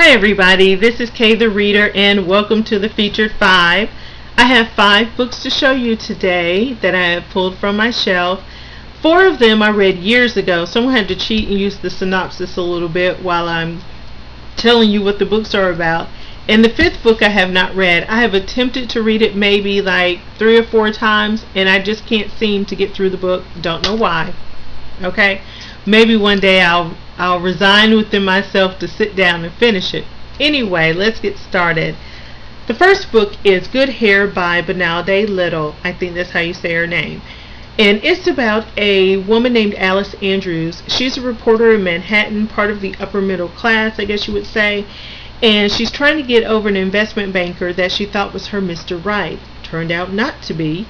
Hi everybody, this is Kay the Reader and welcome to the Featured 5. I have 5 books to show you today that I have pulled from my shelf. 4 of them I read years ago, so I'm going to have to cheat and use the synopsis a little bit while I'm telling you what the books are about. And the 5th book I have not read. I have attempted to read it maybe like 3 or 4 times and I just can't seem to get through the book. Don't know why. Okay? Maybe one day I'll resign within myself to sit down and finish it. Anyway, let's get started. The first book is Good Hair by Benilde Little. I think that's how you say her name. And it's about a woman named Alice Andrews. She's a reporter in Manhattan, part of the upper middle class, I guess you would say. And she's trying to get over an investment banker that she thought was her Mr. Right. Turned out not to be.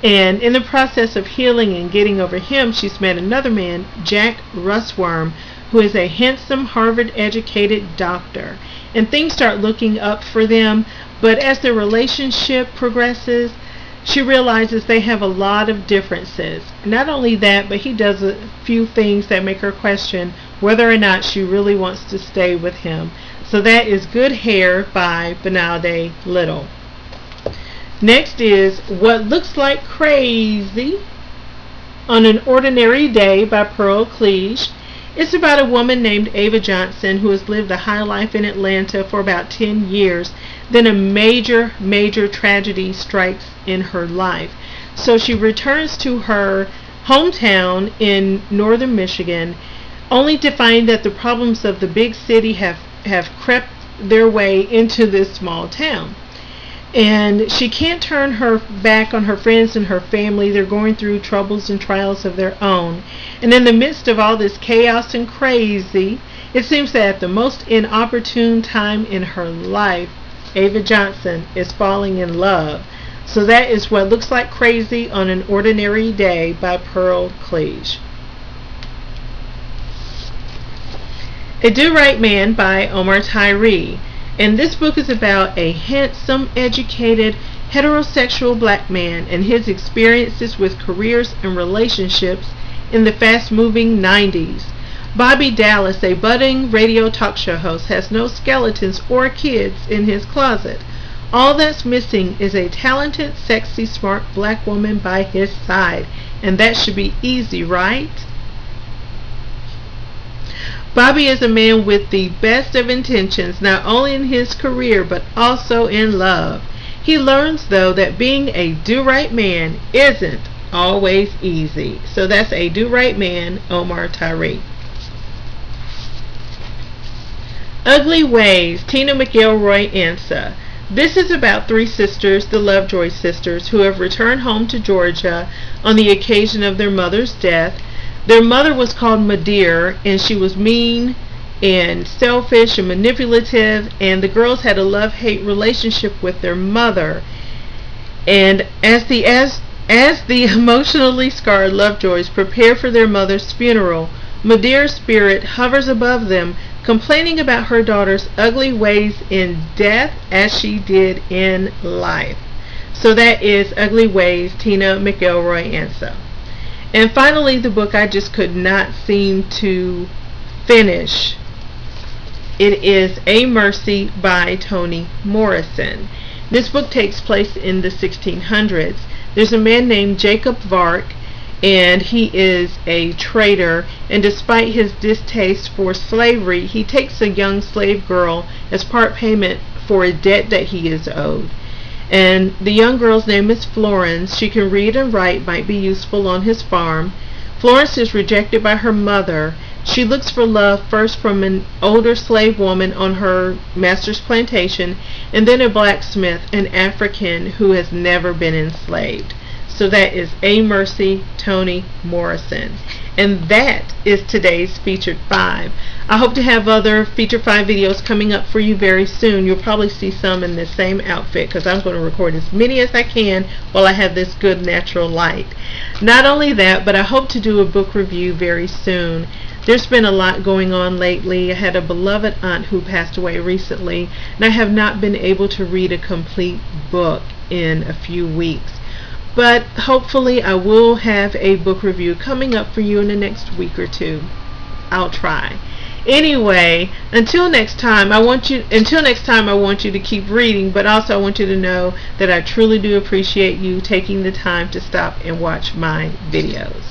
And in the process of healing and getting over him, she's met another man, Jack Russworm, who is a handsome Harvard-educated doctor. And things start looking up for them, but as their relationship progresses, she realizes they have a lot of differences. Not only that, but he does a few things that make her question whether or not she really wants to stay with him. So that is Good Hair by Benilde Little. Next is What Looks Like Crazy on an Ordinary Day by Pearl Cleage. It's about a woman named Ava Johnson who has lived a high life in Atlanta for about 10 years. Then a major tragedy strikes in her life. So she returns to her hometown in northern Michigan, only to find that the problems of the big city have crept their way into this small town. And she can't turn her back on her friends and her family. They're going through troubles and trials of their own. And in the midst of all this chaos and crazy, it seems that at the most inopportune time in her life, Ava Johnson is falling in love. So that is What Looks Like Crazy on an Ordinary Day by Pearl Cleage. A Do-Right Man by Omar Tyree. And this book is about a handsome, educated, heterosexual black man and his experiences with careers and relationships in the fast-moving 90s. Bobby Dallas, a budding radio talk show host, has no skeletons or kids in his closet. All that's missing is a talented, sexy, smart black woman by his side. And that should be easy, right? Bobby is a man with the best of intentions, not only in his career, but also in love. He learns, though, that being a do-right man isn't always easy. So that's A Do-Right Man, Omar Tyree. Ugly Ways, Tina McElroy Ansa. This is about 3 sisters, the Lovejoy sisters, who have returned home to Georgia on the occasion of their mother's death. Their mother was called Madeir, and she was mean and selfish and manipulative, and the girls had a love-hate relationship with their mother. And as the emotionally scarred Lovejoys prepare for their mother's funeral, Madeir's spirit hovers above them, complaining about her daughter's ugly ways in death as she did in life. So that is Ugly Ways, Tina McElroy Ansa. And finally, the book I just could not seem to finish. It is A Mercy by Toni Morrison. This book takes place in the 1600s. There's a man named Jacob Vark, and he is a trader, and despite his distaste for slavery, he takes a young slave girl as part payment for a debt that he is owed. And the young girl's name is Florence. She can read and write, might be useful on his farm. Florence is rejected by her mother. She looks for love first from an older slave woman on her master's plantation, and then a blacksmith, an African who has never been enslaved. So that is A Mercy, Toni Morrison. And that is today's Featured 5. I hope to have other Featured 5 videos coming up for you very soon. You'll probably see some in the same outfit because I'm going to record as many as I can while I have this good natural light. Not only that, but I hope to do a book review very soon. There's been a lot going on lately. I had a beloved aunt who passed away recently, and I have not been able to read a complete book in a few weeks. But hopefully I will have a book review coming up for you in the next week or two. I'll try. Anyway, until next time, I want you to keep reading, but also I want you to know that I truly do appreciate you taking the time to stop and watch my videos.